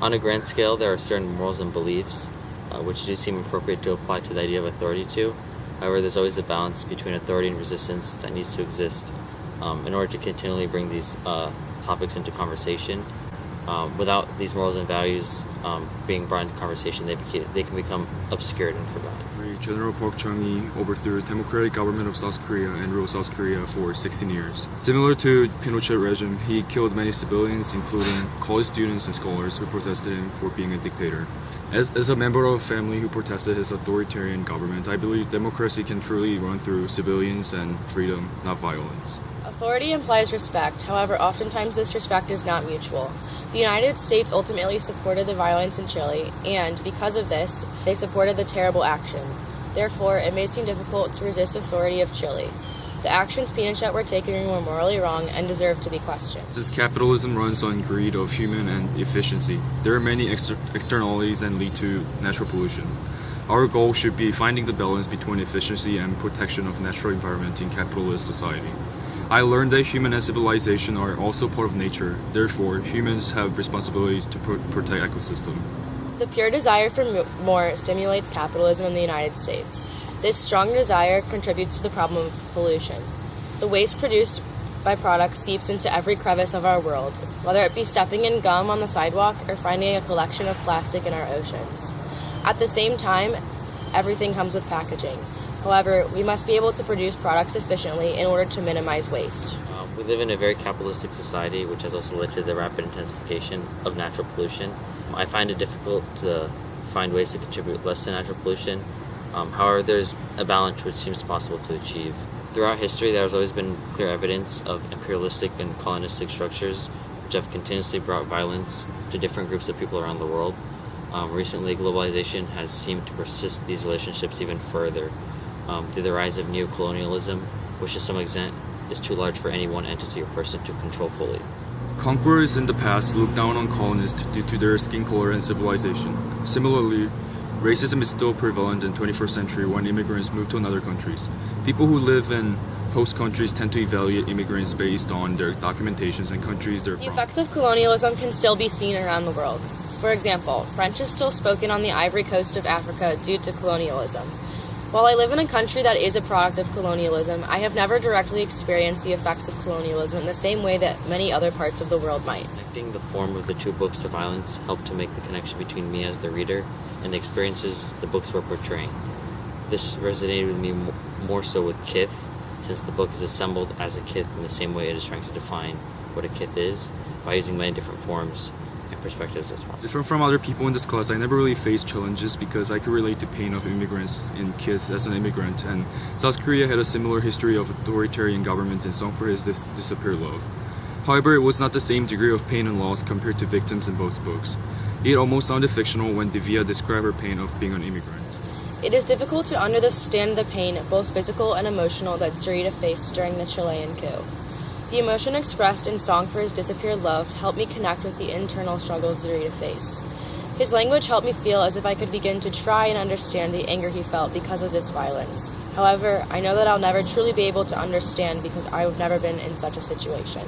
On a grand scale, there are certain morals and beliefs which do seem appropriate to apply to the idea of authority to. However, there's always a balance between authority and resistance that needs to exist in order to continually bring these topics into conversation. Without these morals and values being brought into conversation, they can become obscured and forgotten. General Park Chung-hee overthrew the democratic government of South Korea and ruled South Korea for 16 years. Similar to Pinochet regime, he killed many civilians, including college students and scholars who protested him for being a dictator. As a member of a family who protested his authoritarian government, I believe democracy can truly run through civilians and freedom, not violence. Authority implies respect, however, oftentimes this respect is not mutual. The United States ultimately supported the violence in Chile, and because of this, they supported the terrible action. Therefore, it may seem difficult to resist authority of Chile. The actions Pinochet were taking were morally wrong and deserve to be questioned. Since capitalism runs on greed of human and efficiency, there are many externalities that lead to natural pollution. Our goal should be finding the balance between efficiency and protection of natural environment in capitalist society. I learned that human and civilization are also part of nature. Therefore, humans have responsibilities to protect ecosystem. The pure desire for more stimulates capitalism in the United States. This strong desire contributes to the problem of pollution. The waste produced by products seeps into every crevice of our world, whether it be stepping in gum on the sidewalk or finding a collection of plastic in our oceans. At the same time, everything comes with packaging. However, we must be able to produce products efficiently in order to minimize waste. We live in a very capitalistic society, which has also led to the rapid intensification of natural pollution. I find it difficult to find ways to contribute less to natural pollution. However, there's a balance which seems possible to achieve. Throughout history, there has always been clear evidence of imperialistic and colonistic structures which have continuously brought violence to different groups of people around the world. Recently, globalization has seemed to persist these relationships even further through the rise of neocolonialism, which to some extent is too large for any one entity or person to control fully. Conquerors in the past looked down on colonists due to their skin color and civilization. Similarly, racism is still prevalent in the 21st century when immigrants move to other countries. People who live in host countries tend to evaluate immigrants based on their documentations and countries they're The from. effects of colonialism can still be seen around the world. For example, French is still spoken on the Ivory Coast of Africa due to colonialism. While I live in a country that is a product of colonialism, I have never directly experienced the effects of colonialism in the same way that many other parts of the world might. Connecting the form of the two books of violence helped to make the connection between me as the reader and the experiences the books were portraying. This resonated with me more so with kith, since the book is assembled as a kith in the same way it is trying to define what a kith is by using many different forms and perspectives as possible. Different from other people in this class, I never really faced challenges because I could relate to pain of immigrants in Kith as an immigrant, and South Korea had a similar history of authoritarian government and song for his disappeared love. However, it was not the same degree of pain and loss compared to victims in both books. It almost sounded fictional when Divya described her pain of being an immigrant. It is difficult to understand the pain, both physical and emotional, that Zurita faced during the Chilean coup. The emotion expressed in Song for His Disappeared Love helped me connect with the internal struggles Zurita faced. His language helped me feel as if I could begin to try and understand the anger he felt because of this violence. However, I know that I'll never truly be able to understand because I've never been in such a situation.